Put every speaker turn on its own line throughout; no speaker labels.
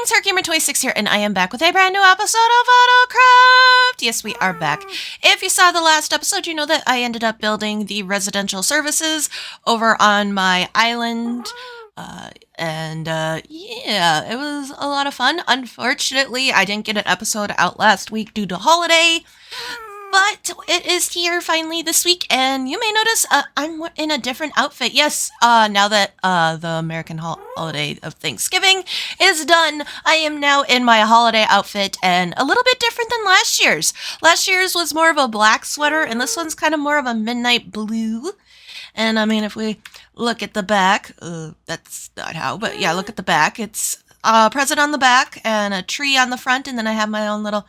Gamer26 here, and I am back with a brand new episode of AutoCraft! Yes, we are back. If you saw the last episode, you know that I ended up building the residential services over on my island. Yeah, it was a lot of fun. Unfortunately, I didn't get an episode out last week due to holiday. But it is here finally this week, and you may notice I'm in a different outfit. Yes, now that the American holiday of Thanksgiving is done, I am now in my holiday outfit, and a little bit different than last year's. Last year's was more of a black sweater, and this one's kind of more of a midnight blue. And I mean, if we look at the back, that's not how, but yeah, look at the back. It's a present on the back and a tree on the front, and then I have my little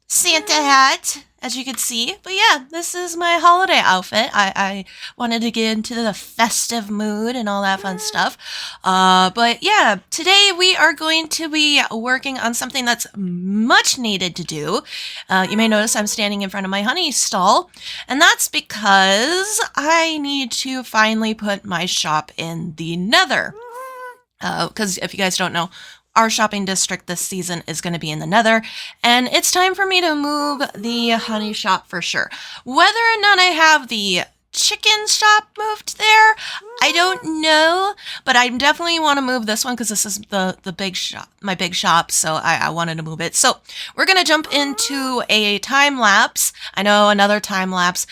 Santa hat, as you can see. But yeah, this is my holiday outfit. I wanted to get into the festive mood and all that fun stuff. But yeah, today we are going to be working on something that's much needed to do. You may notice I'm standing in front of my honey stall, and that's because I need to finally put my shop in the Nether. Because if you guys don't know, our shopping district this season is going to be in the Nether, and it's time for me to move the honey shop for sure. Whether or not I have the chicken shop moved there, I don't know, but I definitely want to move this one because this is the big shop, my big shop, so I wanted to move it. So we're going to jump into a time lapse. I know, another time lapse.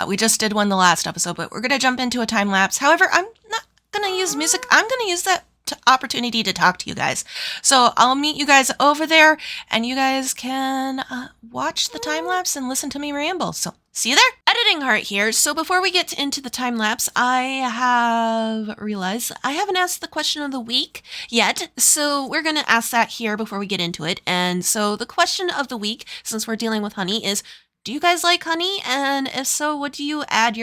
We just did one the last episode, but we're going to jump into a time lapse. However, I'm not going to use music. I'm going to use that opportunity to talk to you guys. So I'll meet you guys over there, and you guys can watch the time lapse and listen to me ramble. So see you there. Editing Heart here. So before we get into the time lapse, I have realized I haven't asked the question of the week yet. So we're going to ask that here before we get into it. And so the question of the week, since we're dealing with honey, is do you guys like honey? And if so, what do you add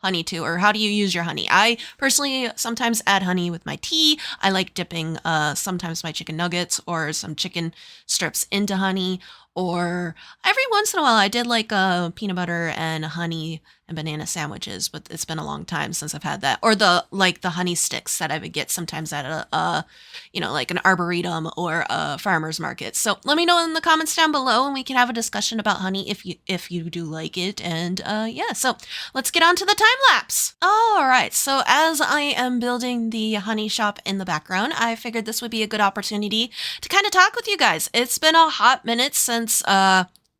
honey to, or how do you use your honey? I personally sometimes add honey with my tea. I like dipping sometimes my chicken nuggets or some chicken strips into honey, or every once in a while I did like peanut butter and honey and banana sandwiches, but it's been a long time since I've had that. Or the honey sticks that I would get sometimes at a like an arboretum or a farmer's market. So let me know in the comments down below, and we can have a discussion about honey if you do like it. And yeah, so let's get on to the time lapse. All right, so as I am building the honey shop in the background, I figured this would be a good opportunity to kind of talk with you guys. It's been a hot minute since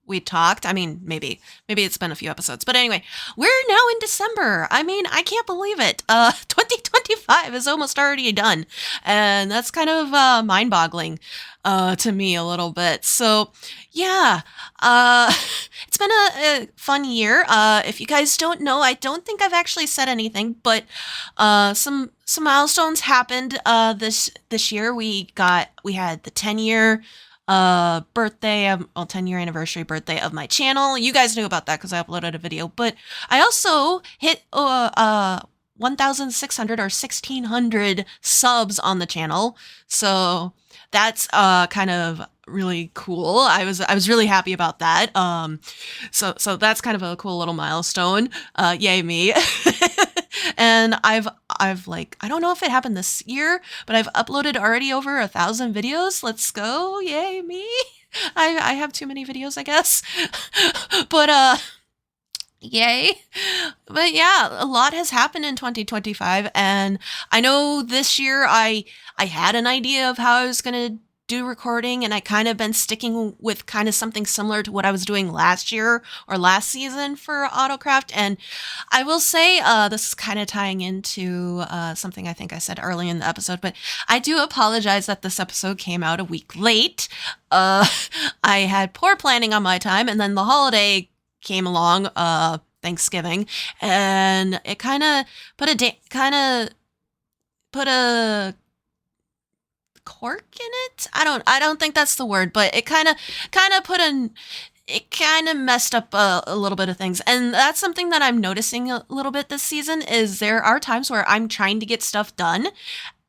we talked. I mean, maybe it's been a few episodes, but anyway, we're now in December. I mean, I can't believe it. 2025 is almost already done, and that's kind of mind-boggling to me a little bit. So yeah, it's been a fun year. If you guys don't know, I don't think I've actually said anything, but some milestones happened this year. We had the 10-year 10-year anniversary birthday of my channel. You guys knew about that because I uploaded a video, but I also hit 1,600 or 1,600 subs on the channel. So that's kind of really cool. I was really happy about that. So that's kind of a cool little milestone. Yay me. And I've like, I don't know if it happened this year, but I've uploaded already over 1,000 videos. Let's go. Yay me. I have too many videos, I guess. But yay. But yeah, a lot has happened in 2025, and I know this year I had an idea of how I was going to do recording, and I kind of been sticking with kind of something similar to what I was doing last year or last season for AutoCraft. And I will say this is kind of tying into something I think I said early in the episode, but I do apologize that this episode came out a week late. I had poor planning on my time, and then the holiday came along, Thanksgiving, and it kind of put a cork in it. I don't think that's the word, but it kind of messed up a little bit of things. And that's something that I'm noticing a little bit this season, is there are times where I'm trying to get stuff done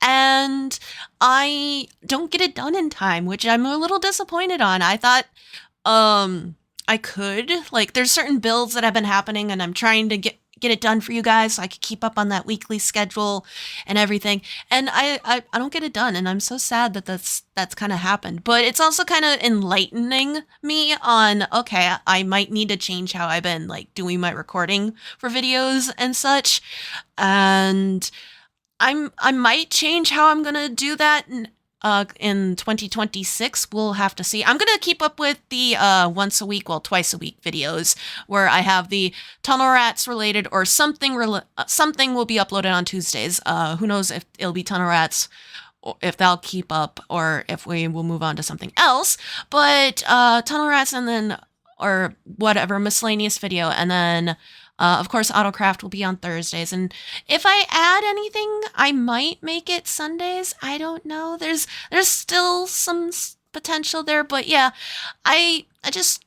and I don't get it done in time, which I'm a little disappointed on. I thought I could, like, there's certain builds that have been happening and I'm trying to get it done for you guys so I could keep up on that weekly schedule and everything. And I don't get it done, and I'm so sad that that's kind of happened. But it's also kind of enlightening me on, okay, I might need to change how I've been like doing my recording for videos and such. And I might change how I'm gonna do that in 2026. We'll have to see. I'm gonna keep up with the once a week, well, twice a week videos where I have the tunnel rats related or something. Something will be uploaded on Tuesdays. Who knows if it'll be tunnel rats, or if they'll keep up, or if we will move on to something else. But tunnel rats, and then or whatever miscellaneous video, and then. Of course, AutoCraft will be on Thursdays, and if I add anything, I might make it Sundays. I don't know. There's still some potential there, but yeah, I just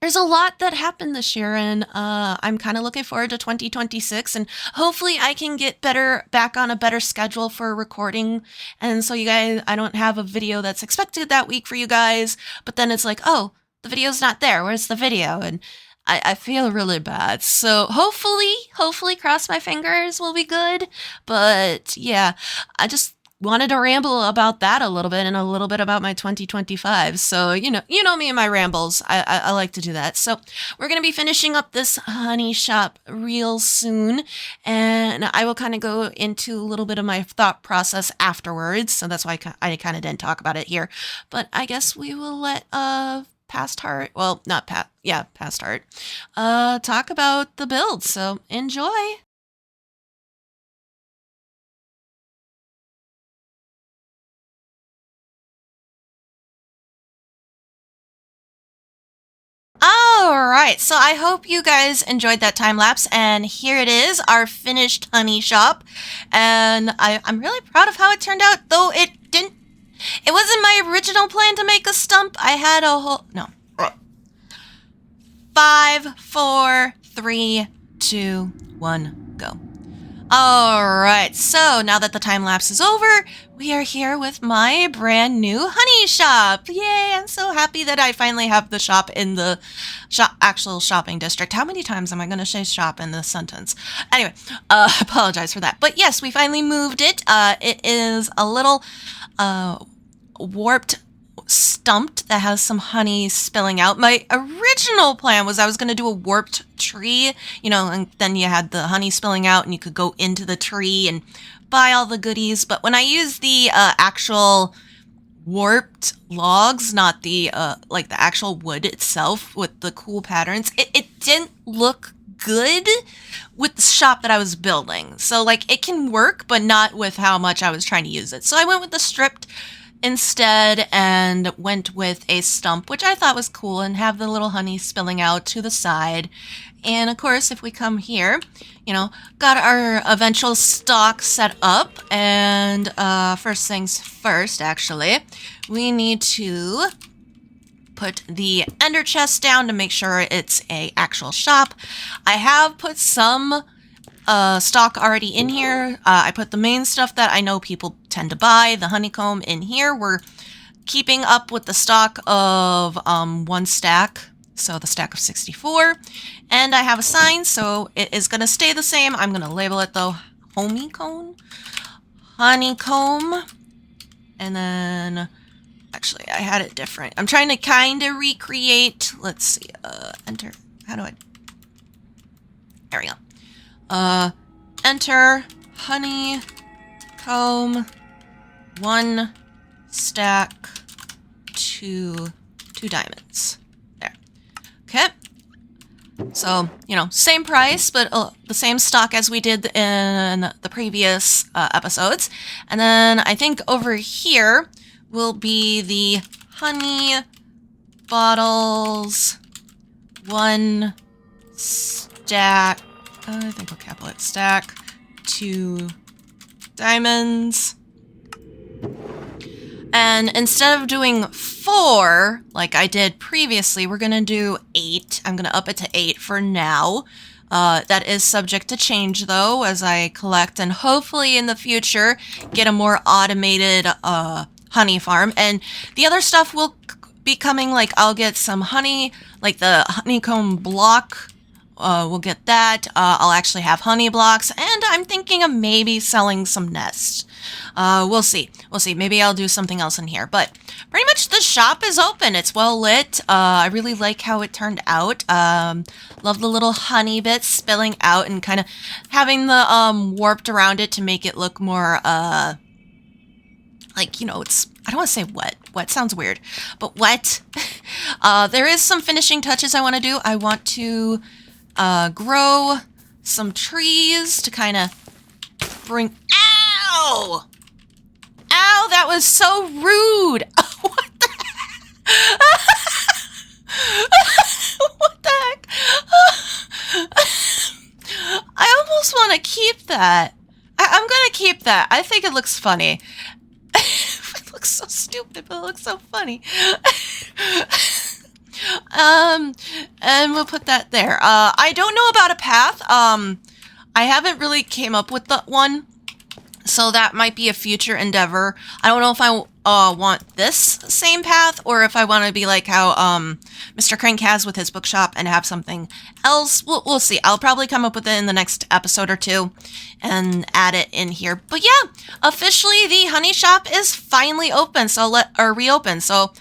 there's a lot that happened this year, and I'm kind of looking forward to 2026, and hopefully I can get back on a better schedule for recording, and so you guys, I don't have a video that's expected that week for you guys, but then it's like, oh, the video's not there. Where's the video? And I feel really bad. So hopefully, cross my fingers, will be good. But yeah, I just wanted to ramble about that a little bit and a little bit about my 2025. So, you know me and my rambles. I like to do that. So we're going to be finishing up this honey shop real soon. And I will kind of go into a little bit of my thought process afterwards. So that's why I kind of didn't talk about it here. But I guess we will let Past Heart, well, not Past Heart, talk about the build, so enjoy. Alright, so I hope you guys enjoyed that time lapse, and here it is, our finished honey shop, and I'm really proud of how it turned out, though it wasn't my original plan to make a stump. I had a whole... No. 5, 4, 3, 2, 1, go. Alright, so now that the time lapse is over, we are here with my brand new honey shop. Yay, I'm so happy that I finally have the shop in the actual shopping district. How many times am I going to say shop in this sentence? Anyway, apologize for that. But yes, we finally moved it. It is a little warped stumped that has some honey spilling out. My original plan was I was going to do a warped tree, and then you had the honey spilling out and you could go into the tree and buy all the goodies. But when I used the actual warped logs, not the like the actual wood itself with the cool patterns, it didn't look good with the shop that I was building. So like it can work, but not with how much I was trying to use it. So I went with the stripped instead and went with a stump, which I thought was cool, and have the little honey spilling out to the side. And of course, if we come here, got our eventual stock set up. And first things first, actually, we need to put the ender chest down to make sure it's a actual shop. I have put some stock already in here. I put the main stuff that I know people tend to buy, the honeycomb, in here. We're keeping up with the stock of 1 stack, so the stack of 64. And I have a sign, so it is going to stay the same. I'm going to label it though honeycomb. And then, actually, I had it different. I'm trying to kind of recreate, let's see, enter, how do I, there we go. Enter honeycomb 1 stack 2 diamonds. There. Okay. So, same price, but the same stock as we did in the previous episodes. And then I think over here will be the honey bottles 1 stack. I think I'll capital it, stack 2 diamonds. And instead of doing 4, like I did previously, we're going to do 8. I'm going to up it to 8 for now. That is subject to change, though, as I collect and hopefully in the future get a more automated honey farm. And the other stuff will be coming, like I'll get some honey, like the honeycomb block we'll get that. I'll actually have honey blocks, and I'm thinking of maybe selling some nests. We'll see. Maybe I'll do something else in here, but pretty much the shop is open. It's well lit. I really like how it turned out. Love the little honey bits spilling out and kind of having the warped around it to make it look more like, you know, it's, I don't want to say wet. Wet sounds weird, but wet. There is some finishing touches I want to do. I want to grow some trees to kind of bring... Ow! Ow, that was so rude. What the heck? What the heck? I almost want to keep that. I'm going to keep that. I think it looks funny. It looks so stupid, but it looks so funny. And we'll put that there. I don't know about a path. I haven't really came up with the one, so that might be a future endeavor. I don't know if I want this same path or if I want to be like how Mr. Crank has with his bookshop and have something else. We'll see. I'll probably come up with it in the next episode or two and add it in here. But yeah, officially the honey shop is finally open. So reopen. So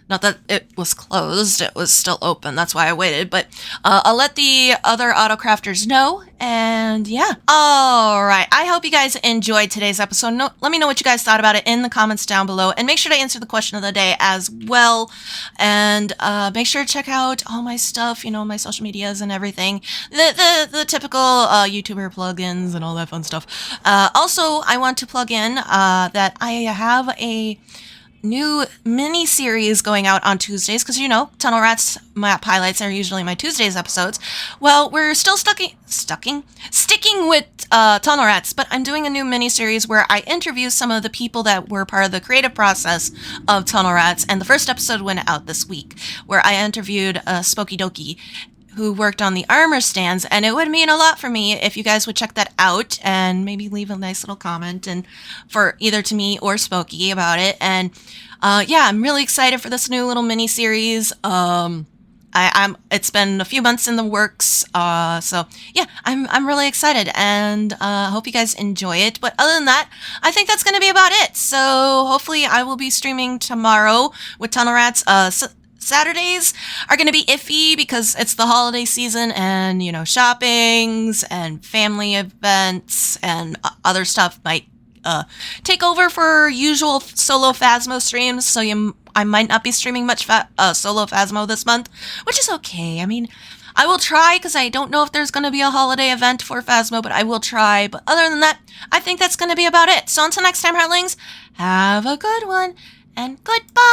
not that it was closed, it was still open. That's why I waited. But I'll let the other AutoCrafters know. And yeah. All right. I hope you guys enjoyed today's episode. Let me know what you guys thought about it in the comments down below. And make sure to answer the question of the day as well. And make sure to check out all my stuff, you know, my social medias and everything. The typical YouTuber plugins and all that fun stuff. Also, I want to plug in that I have a new mini series going out on Tuesdays, because you know, Tunnel Rats map highlights are usually my Tuesdays episodes. Well, we're still sticking with Tunnel Rats, but I'm doing a new mini series where I interview some of the people that were part of the creative process of Tunnel Rats, and the first episode went out this week, where I interviewed Spooky Dokie, who worked on the armor stands, and it would mean a lot for me if you guys would check that out and maybe leave a nice little comment and for either to me or Spooky about it. And yeah, I'm really excited for this new little mini series. It's been a few months in the works, so yeah, I'm really excited and hope you guys enjoy it. But other than that, I think that's going to be about it. So hopefully I will be streaming tomorrow with Tunnel Rats. Saturdays are going to be iffy because it's the holiday season and, you know, shoppings and family events and other stuff might take over for usual solo Phasmo streams. So I might not be streaming much solo Phasmo this month, which is okay. I mean, I will try because I don't know if there's going to be a holiday event for Phasmo, but I will try. But other than that, I think that's going to be about it. So until next time, Heartlings, have a good one. And goodbye!